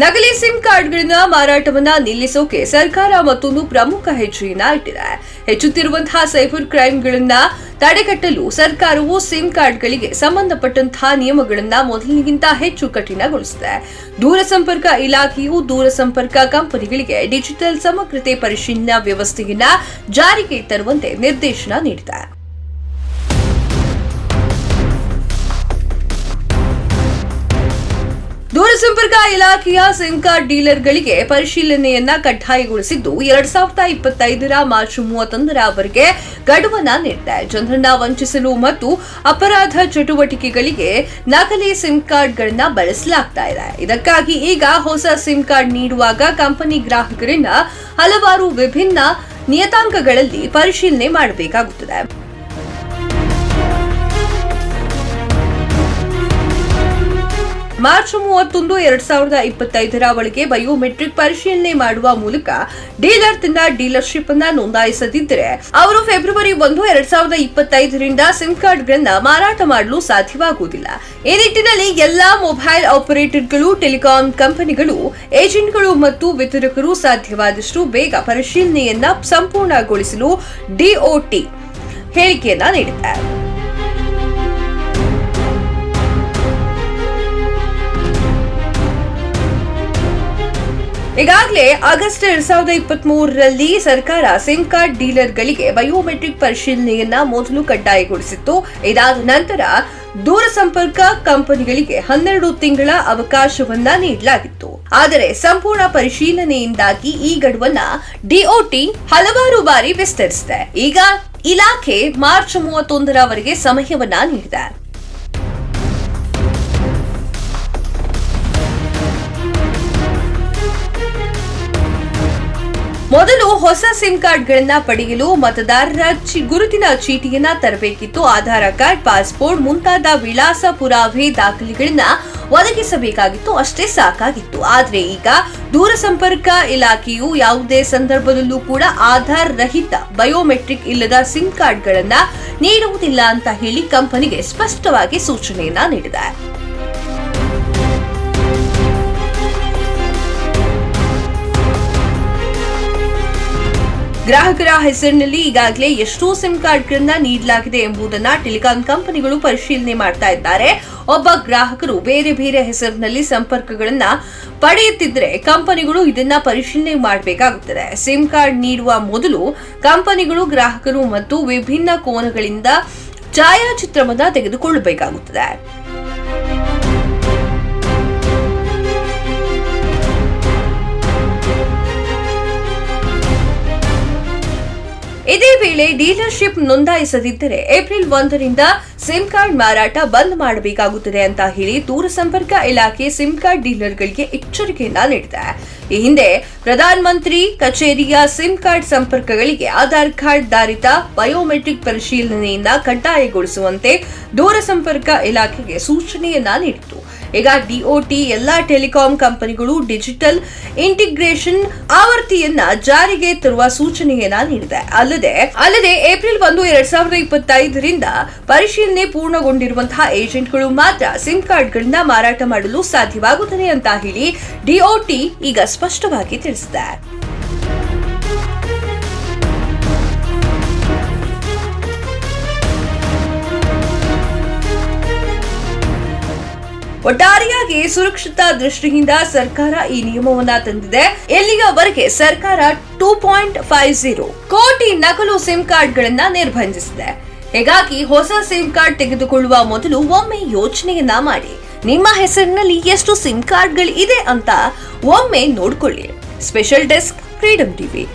ನಕಲಿ ಸಿಮ್ ಕಾರ್ಡ್ಗಳನ್ನ ಮಾರಾಟವನ್ನ ನಿಲ್ಲಿಸೋಕೆ ಸರ್ಕಾರ ಮತ್ತೊಂದು ಪ್ರಮುಖ ಹೆಜ್ಜೆಯನ್ನ ಇಟ್ಟಿದೆ. ಹೆಚ್ಚುತ್ತಿರುವಂತಹ ಸೈಬರ್ ಕ್ರೈಮ್ಗಳನ್ನ ತಡೆಗಟ್ಟಲು ಸರ್ಕಾರವು ಸಿಮ್ ಕಾರ್ಡ್ಗಳಿಗೆ ಸಂಬಂಧಪಟ್ಟಂತಹ ನಿಯಮಗಳನ್ನ ಮೊದಲಿಗಿಂತ ಹೆಚ್ಚು ಕಠಿಣಗೊಳಿಸಿದೆ. ದೂರಸಂಪರ್ಕ ಇಲಾಖೆಯು ದೂರಸಂಪರ್ಕ ಕಂಪನಿಗಳಿಗೆ ಡಿಜಿಟಲ್ ಸಮಗ್ರತೆ ಪರಿಶೀಲನಾ ವ್ಯವಸ್ಥೆಯನ್ನ ಜಾರಿಗೆ ತರುವಂತೆ ನಿರ್ದೇಶನ ನೀಡಿದೆ. ದೂರಸಂಪರ್ಕ ಇಲಾಖೆಯ ಸಿಮ್ ಕಾರ್ಡ್ ಡೀಲರ್ಗಳಿಗೆ ಪರಿಶೀಲನೆಯನ್ನ ಕಡ್ಡಾಯಗೊಳಿಸಿದ್ದು 2025 ಮಾರ್ಚ್ 31ರವರೆಗೆ ಗಡುವನ್ನ ನೀಡಿದೆ. ಜನರನ್ನ ವಂಚಿಸಲು ಮತ್ತು ಅಪರಾಧ ಚಟುವಟಿಕೆಗಳಿಗೆ ನಕಲಿ ಸಿಮ್ ಕಾರ್ಡ್ಗಳನ್ನ ಬಳಸಲಾಗ್ತಾ ಇದೆ. ಇದಕ್ಕಾಗಿ ಈಗ ಹೊಸ ಸಿಮ್ ಕಾರ್ಡ್ ನೀಡುವಾಗ ಕಂಪನಿ ಗ್ರಾಹಕರನ್ನ ಹಲವಾರು ವಿಭಿನ್ನ ನಿಯತಾಂಕಗಳಲ್ಲಿ ಪರಿಶೀಲನೆ ಮಾಡಬೇಕಾಗುತ್ತದೆ. ಮಾರ್ಚ್ 31, 2025 ಒಳಗೆ ಬಯೋಮೆಟ್ರಿಕ್ ಪರಿಶೀಲನೆ ಮಾಡುವ ಮೂಲಕ ಡೀಲರ್ ತನ್ನ ಡೀಲರ್ಶಿಪ್ ಅನ್ನ ನೋಂದಾಯಿಸದಿದ್ದರೆ ಅವರು ಫೆಬ್ರವರಿ 1, 2025 ಸಿಮ್ ಕಾರ್ಡ್ಗಳನ್ನ ಮಾರಾಟ ಮಾಡಲು ಸಾಧ್ಯವಾಗುವುದಿಲ್ಲ. ಈ ನಿಟ್ಟಿನಲ್ಲಿ ಎಲ್ಲಾ ಮೊಬೈಲ್ ಆಪರೇಟರ್ಗಳು, ಟೆಲಿಕಾಂ ಕಂಪನಿಗಳು, ಏಜೆಂಟ್ಗಳು ಮತ್ತು ವಿತರಕರು ಸಾಧ್ಯವಾದಷ್ಟು ಬೇಗ ಪರಿಶೀಲನೆಯನ್ನ ಸಂಪೂರ್ಣಗೊಳಿಸಲು ಡಿಒಟಿ ಹೇಳಿಕೆಯನ್ನ ನೀಡಿದೆ. ಈಗಾಗಲೇ ಆಗಸ್ಟ್ 2023ರಲ್ಲಿ ಸರ್ಕಾರ ಸಿಮ್ ಕಾರ್ಡ್ ಡೀಲರ್ಗಳಿಗೆ ಬಯೋಮೆಟ್ರಿಕ್ ಪರಿಶೀಲನೆಯನ್ನ ಮೊದಲು ಕಡ್ಡಾಯಗೊಳಿಸಿತ್ತು. ಇದಾದ ನಂತರ ದೂರಸಂಪರ್ಕ ಕಂಪನಿಗಳಿಗೆ 12 ತಿಂಗಳ ಅವಕಾಶವನ್ನ ನೀಡಲಾಗಿತ್ತು. ಆದರೆ ಸಂಪೂರ್ಣ ಪರಿಶೀಲನೆಯಿಂದಾಗಿ ಈ ಗಡುವನ್ನ ಡಿಒಟಿ ಹಲವಾರು ಬಾರಿ ವಿಸ್ತರಿಸಿದೆ. ಈಗ ಇಲಾಖೆ ಮಾರ್ಚ್ 31ರವರೆಗೆ ಸಮಯವನ್ನ ನೀಡಿದೆ. ಮೊದಲು ಹೊಸ ಸಿಮ್ ಕಾರ್ಡ್ಗಳನ್ನ ಪಡೆಯಲು ಮತದಾರರ ಗುರುತಿನ ಚೀಟಿಯನ್ನ ತರಬೇಕಿತ್ತು. ಆಧಾರ್ ಕಾರ್ಡ್, ಪಾಸ್ಪೋರ್ಟ್ ಮುಂತಾದ ವಿಳಾಸ ಪುರಾವೆ ದಾಖಲೆಗಳನ್ನ ಒದಗಿಸಬೇಕಾಗಿತ್ತು. ಅಷ್ಟೇ ಸಾಕಾಗಿತ್ತು. ಆದ್ರೆ ಈಗ ದೂರಸಂಪರ್ಕ ಇಲಾಖೆಯು ಯಾವುದೇ ಸಂದರ್ಭದಲ್ಲೂ ಕೂಡ ಆಧಾರ್ ರಹಿತ ಬಯೋಮೆಟ್ರಿಕ್ ಇಲ್ಲದ ಸಿಮ್ ಕಾರ್ಡ್ಗಳನ್ನ ನೀಡುವುದಿಲ್ಲ ಅಂತ ಹೇಳಿ ಕಂಪನಿಗೆ ಸ್ಪಷ್ಟವಾಗಿ ಸೂಚನೆಯನ್ನ ನೀಡಿದೆ. ಗ್ರಾಹಕರ ಹೆಸರಿನಲ್ಲಿ ಈಗಾಗಲೇ ಎಷ್ಟು ಸಿಮ್ ಕಾರ್ಡ್ಗಳನ್ನ ನೀಡಲಾಗಿದೆ ಎಂಬುದನ್ನ ಟೆಲಿಕಾಂ ಕಂಪನಿಗಳು ಪರಿಶೀಲನೆ ಮಾಡ್ತಾ ಇದ್ದಾರೆ. ಒಬ್ಬ ಗ್ರಾಹಕರು ಬೇರೆ ಬೇರೆ ಹೆಸರಿನಲ್ಲಿ ಸಂಪರ್ಕಗಳನ್ನ ಪಡೆಯುತ್ತಿದ್ರೆ ಕಂಪನಿಗಳು ಇದನ್ನ ಪರಿಶೀಲನೆ ಮಾಡಬೇಕಾಗುತ್ತದೆ. ಸಿಮ್ ಕಾರ್ಡ್ ನೀಡುವ ಮೊದಲು ಕಂಪನಿಗಳು ಗ್ರಾಹಕರು ಮತ್ತು ವಿಭಿನ್ನ ಕೋನಗಳಿಂದ ಛಾಯಾಚಿತ್ರವನ್ನ ತೆಗೆದುಕೊಳ್ಳಬೇಕಾಗುತ್ತದೆ. ಇದೇ ವೇಳೆ ಡೀಲರ್ಶಿಪ್ ನೋಂದಾಯಿಸದಿದ್ದರೆ ಏಪ್ರಿಲ್ 1ರಿಂದ ಸಿಮ್ ಕಾರ್ಡ್ ಮಾರಾಟ ಬಂದ್ ಮಾಡಬೇಕಾಗುತ್ತದೆ ಅಂತ ಹೇಳಿ ದೂರಸಂಪರ್ಕ ಇಲಾಖೆ ಸಿಮ್ ಕಾರ್ಡ್ ಡೀಲರ್ಗಳಿಗೆ ಎಚ್ಚರಿಕೆಯನ್ನ ನೀಡಿದೆ. ಈ ಹಿಂದೆ ಪ್ರಧಾನ ಮಂತ್ರಿ ಕಚೇರಿಯ ಸಿಮ್ ಕಾರ್ಡ್ ಸಂಪರ್ಕಗಳಿಗೆ ಆಧಾರ್ ಕಾರ್ಡ್ ಧಾರಿತ ಬಯೋಮೆಟ್ರಿಕ್ ಪರಿಶೀಲನೆಯನ್ನ ಕಡ್ಡಾಯಗೊಳಿಸುವಂತೆ ದೂರಸಂಪರ್ಕ ಇಲಾಖೆಗೆ ಸೂಚನೆಯನ್ನ ನೀಡಿತು. ಈಗ ಡಿಒಟಿ ಎಲ್ಲಾ ಟೆಲಿಕಾಂ ಕಂಪನಿಗಳು ಡಿಜಿಟಲ್ ಇಂಟಿಗ್ರೇಷನ್ ಆವೃತ್ತಿಯನ್ನ ಜಾರಿಗೆ ತರುವ ಸೂಚನೆಯನ್ನ ನೀಡಿದೆ. ಅಲ್ಲದೆ ಏಪ್ರಿಲ್ 1, 2025ರಿಂದ ಪರಿಶೀಲನೆ ಪೂರ್ಣಗೊಂಡಿರುವಂತಹ ಏಜೆಂಟ್ಗಳು ಮಾತ್ರ ಸಿಮ್ ಕಾರ್ಡ್ಗಳನ್ನ ಮಾರಾಟ ಮಾಡಲು ಸಾಧ್ಯವಾಗುತ್ತದೆ ಅಂತ ಹೇಳಿ ಡಿಒಟಿ ಈಗ ಸ್ಪಷ್ಟವಾಗಿ ತಿಳಿಸಿದೆ. ಒಟ್ಟಾರೆಯಾಗಿ ಸುರಕ್ಷತಾ ದೃಷ್ಟಿಯಿಂದ ಸರ್ಕಾರ ಈ ನಿಯಮವನ್ನ ತಂದಿದೆ. ಇಲ್ಲಿಯವರೆಗೆ ಸರ್ಕಾರ 2.50 ಕೋಟಿ ನಕಲು ಸಿಮ್ ಕಾರ್ಡ್ಗಳನ್ನ ನಿರ್ಬಂಧಿಸಿದೆ. ಹೀಗಾಗಿ ಹೊಸ ಸಿಮ್ ಕಾರ್ಡ್ ತೆಗೆದುಕೊಳ್ಳುವ ಮೊದಲು ಒಮ್ಮೆ ಯೋಚನೆಯನ್ನ ಮಾಡಿ. ನಿಮ್ಮ ಹೆಸರಿನಲ್ಲಿ ಎಷ್ಟು ಸಿಮ್ ಕಾರ್ಡ್ಗಳು ಇದೆ ಅಂತ ಒಮ್ಮೆ ನೋಡ್ಕೊಳ್ಳಿ. Special desk, freedom TV.